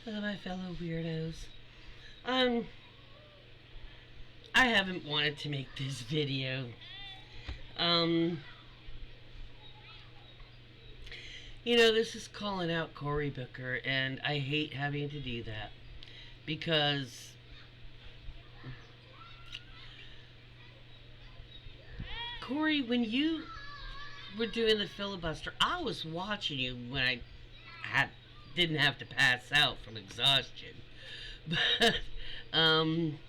Hello, my fellow weirdos. Um, I haven't wanted to make this video. Um, this is calling out Cory Booker, and I hate having to do that because Cory, when you were doing the filibuster, I was watching you when I had didn't have to pass out from exhaustion. But I'm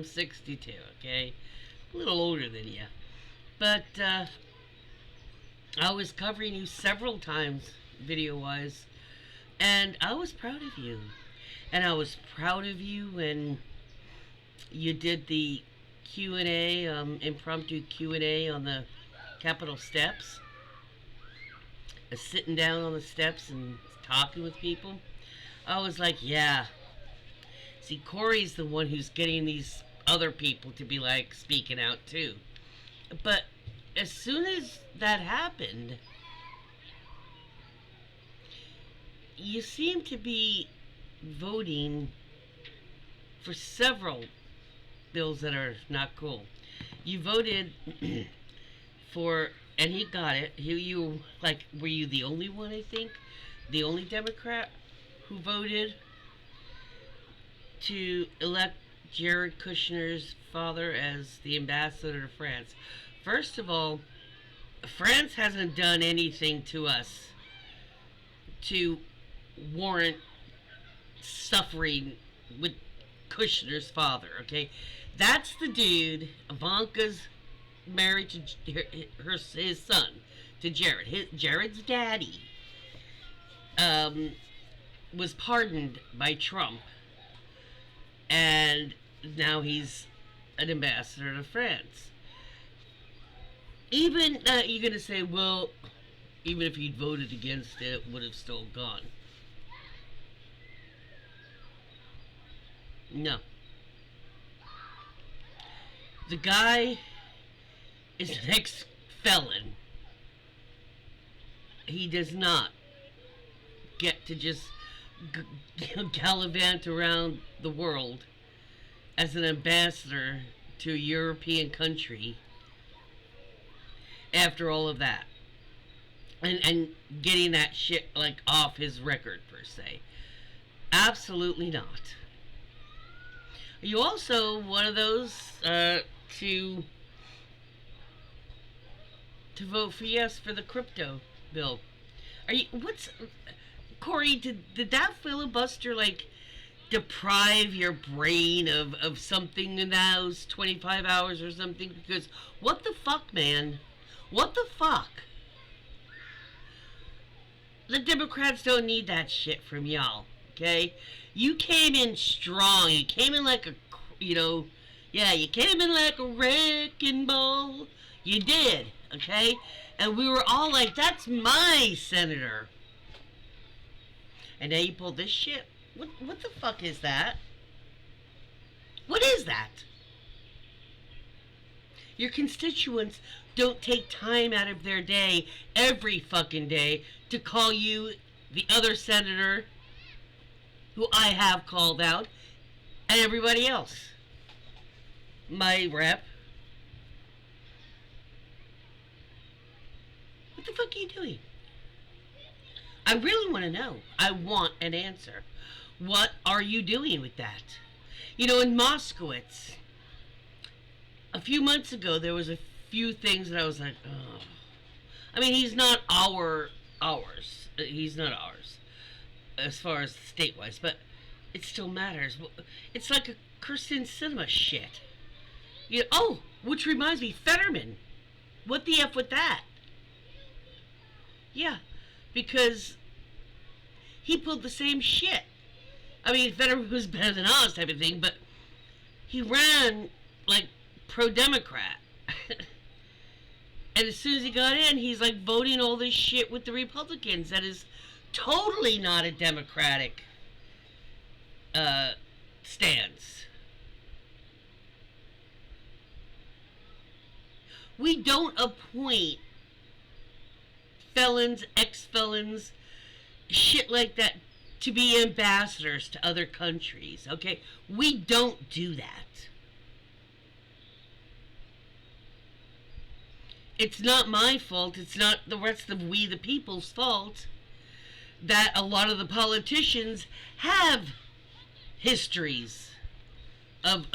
62, okay? A little older than you. But I was covering you several times, video-wise, and I was proud of you. And I was proud of you when you did the Q&A, impromptu Q&A on the Capitol steps. Sitting down on the steps and talking with people. I was like, yeah. See, Cory's the one who's getting these other people to be like speaking out too. But as soon as that happened, you seem to be voting for several bills that are not cool. You voted for, and he got it. Were you the only one, I think? The only Democrat who voted to elect Jared Kushner's father as the ambassador to France. First of all, France hasn't done anything to us to warrant suffering with Kushner's father, okay? That's the dude. Ivanka's married to his son, to Jared. Jared's daddy was pardoned by Trump, and now he's an ambassador to France. Even you're gonna say, well, even if he'd voted against it, it would have still gone. No. The guy is an ex-felon. He does not get to just gallivant around the world as an ambassador to a European country after all of that. And getting that shit like off his record per se. Absolutely not. Are you also one of those to vote for yes for the crypto bill? Cory, did that filibuster deprive your brain of something in those 25 hours or something? Because what the fuck, man? What the fuck? The Democrats don't need that shit from y'all, okay? You came in strong. You came in like you came in like a wrecking ball. You did, okay? And we were all like, that's my senator. And now you pull this shit. What the fuck is that? What is that? Your constituents don't take time out of their day, every fucking day, to call you the other senator who I have called out, and everybody else. My rep. What the fuck are you doing? I really want to know. I want an answer. What are you doing with that? In Moskowitz, a few months ago, there was a few things that I was like, oh. I mean, he's not ours. He's not ours, as far as state-wise, but it still matters. It's like a Kirsten Cinema shit. Which reminds me, Fetterman. What the F with that? Yeah, because he pulled the same shit. I mean, Fetterman was better than us type of thing, but he ran like pro-Democrat. And as soon as he got in, he's like voting all this shit with the Republicans. That is totally not a Democratic stance. We don't appoint felons, ex-felons, shit like that to be ambassadors to other countries. Okay, we don't do that. It's not my fault. It's not the rest of we the people's fault that a lot of the politicians have histories of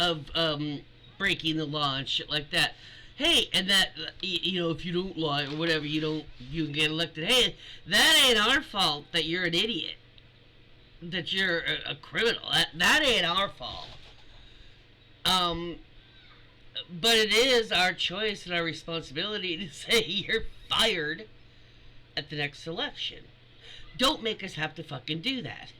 breaking the law and shit like that. Hey, and that if you don't lie or whatever, you can get elected. Hey, that ain't our fault that you're an idiot, that you're a criminal. That ain't our fault. Um, but it is our choice and our responsibility to say you're fired at the next election. Don't make us have to fucking do that.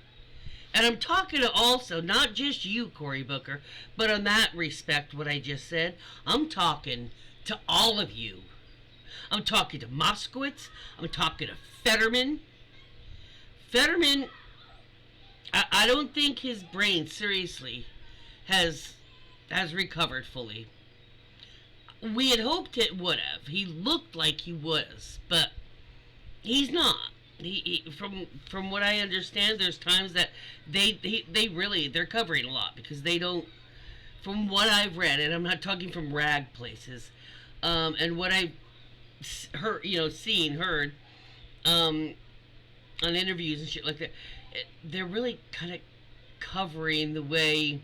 And I'm talking to also, not just you, Cory Booker, but on that respect, what I just said, I'm talking to all of you. I'm talking to Moskowitz. I'm talking to Fetterman. Fetterman, I don't think his brain, seriously, has recovered fully. We had hoped it would have. He looked like he was, but he's not. From what I understand, there's times that they're covering a lot because they don't. From what I've read, and I'm not talking from rag places, and what I've heard, heard, on interviews and shit like that, they're really kind of covering the way.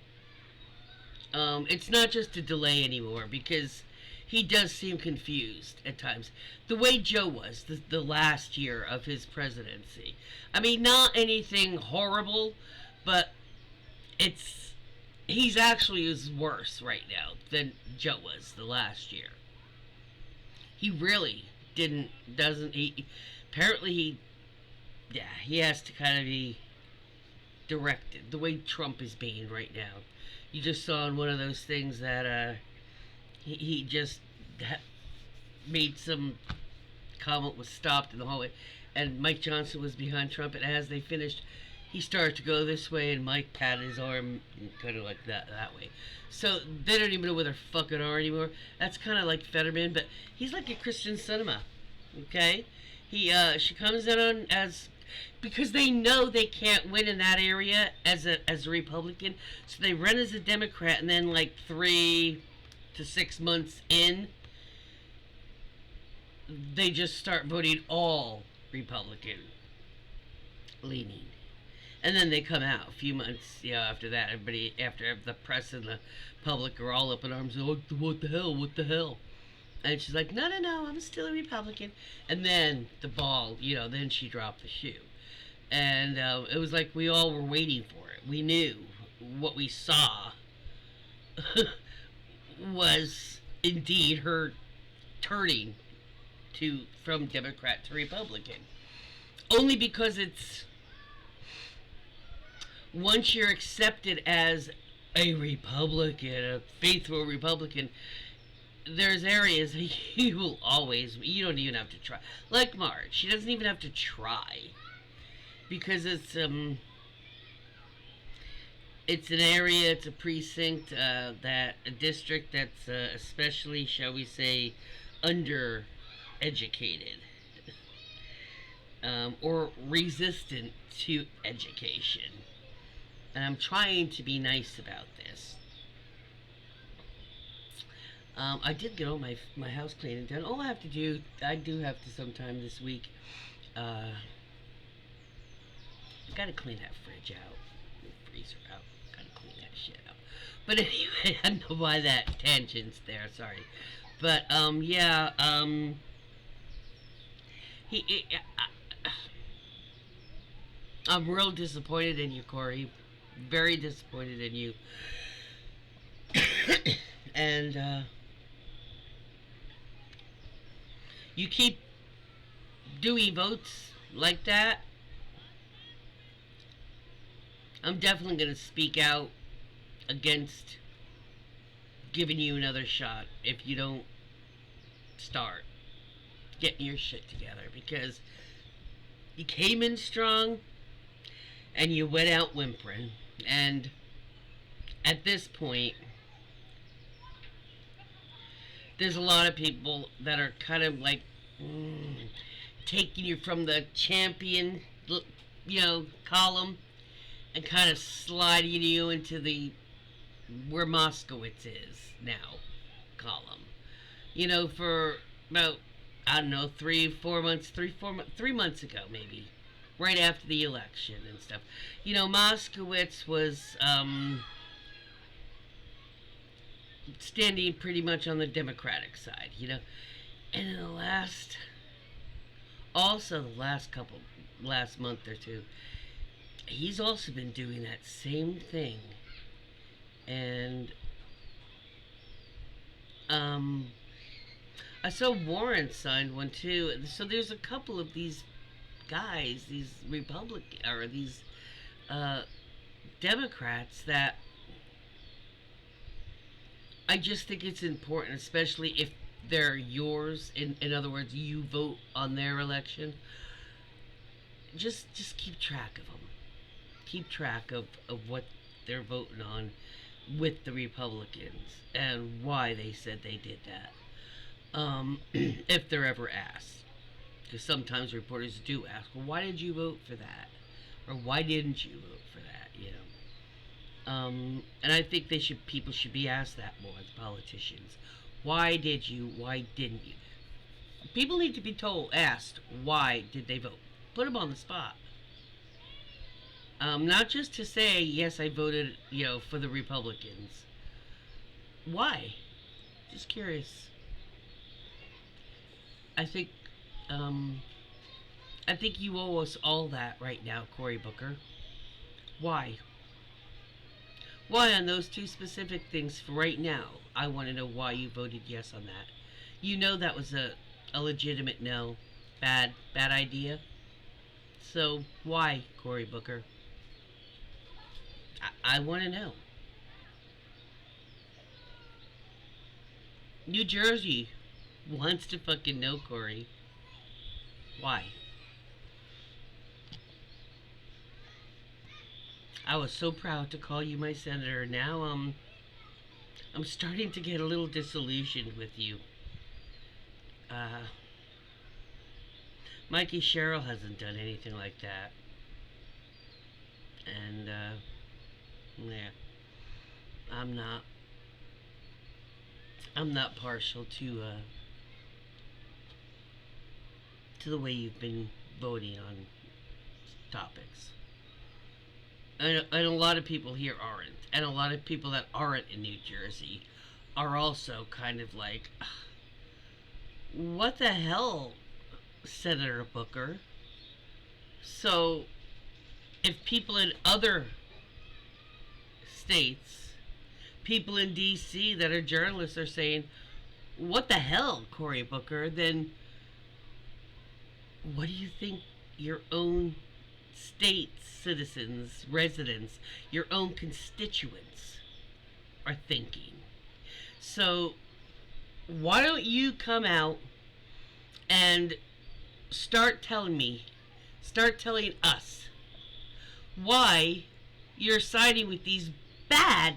It's not just a delay anymore because he does seem confused at times. The way Joe was the last year of his presidency. I mean, not anything horrible, but he's actually is worse right now than Joe was the last year. He really apparently he has to kind of be directed the way Trump is being right now. You just saw in one of those things that he just made some comment, was stopped in the hallway, and Mike Johnson was behind Trump, and as they finished, he started to go this way, and Mike patted his arm kind of like that way. So they don't even know where their fucking are anymore. That's kind of like Fetterman, but he's like a Christian cinema. Okay, she comes in on as because they know they can't win in that area as a Republican, so they run as a Democrat, and then like 3 to 6 months in, they just start voting all Republican leaning. And then they come out a few months, after that. Everybody, after the press and the public are all up in arms, oh, what the hell? And she's like, no, I'm still a Republican. And then the ball, then she dropped the shoe. And it was like we all were waiting for it. We knew what we saw was indeed her turning from Democrat to Republican. Only because it's once you're accepted as a Republican, a faithful Republican, there's areas you don't even have to try. Like Marge, she doesn't even have to try because it's an area, it's a precinct, a district that's especially, shall we say, undereducated, or resistant to education. And I'm trying to be nice about this. I did get all my house cleaning done. All I do have to sometime this week. I gotta clean that fridge out, the freezer out. Gotta clean that shit out. But anyway, I don't know why that tangent's there. Sorry, but I'm real disappointed in you, Cory. Very disappointed in you. And you keep doing votes like that, I'm definitely going to speak out against giving you another shot if you don't start getting your shit together, because you came in strong and you went out whimpering. And at this point, there's a lot of people that are kind of like taking you from the champion, column and kind of sliding you into the where Moskowitz is now column. For about, I don't know, 3 4 months, 3 months ago maybe, right after the election and stuff. Moskowitz was standing pretty much on the Democratic side. And in the last month or two, he's also been doing that same thing. And I saw Warren signed one too. So there's a couple of these guys, these Republican or these uh, Democrats, that I just think it's important, especially if they're yours. In other words, you vote on their election. Just keep track of them. Keep track of what they're voting on with the Republicans and why they said they did that. If they're ever asked. Because sometimes reporters do ask, well, why did you vote for that? Or why didn't you vote for that? And I think people should be asked that more, the politicians. Why did you? Why didn't you? People need to be asked, why did they vote? Put them on the spot. Not just to say, yes, I voted, for the Republicans. Why? Just curious. I think, I think you owe us all that right now, Cory Booker. Why? Why on those two specific things for right now? I want to know why you voted yes on that. That was a legitimate no. Bad idea. So why, Cory Booker? I want to know. New Jersey wants to fucking know, Cory. Why? I was so proud to call you my senator. Now, I'm starting to get a little disillusioned with you. Mikey Sherrill hasn't done anything like that. And, yeah. I'm not partial to the way you've been voting on topics. And a lot of people here aren't. And a lot of people that aren't in New Jersey are also kind of like, what the hell, Senator Booker? So, if people in other states, people in D.C. that are journalists are saying, what the hell, Cory Booker, then what do you think your own state's citizens, residents, your own constituents are thinking? So, why don't you come out and start telling us why you're siding with these bad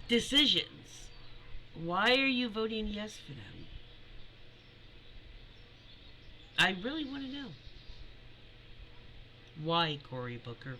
decisions? Why are you voting yes for them? I really want to know. Why, Cory Booker?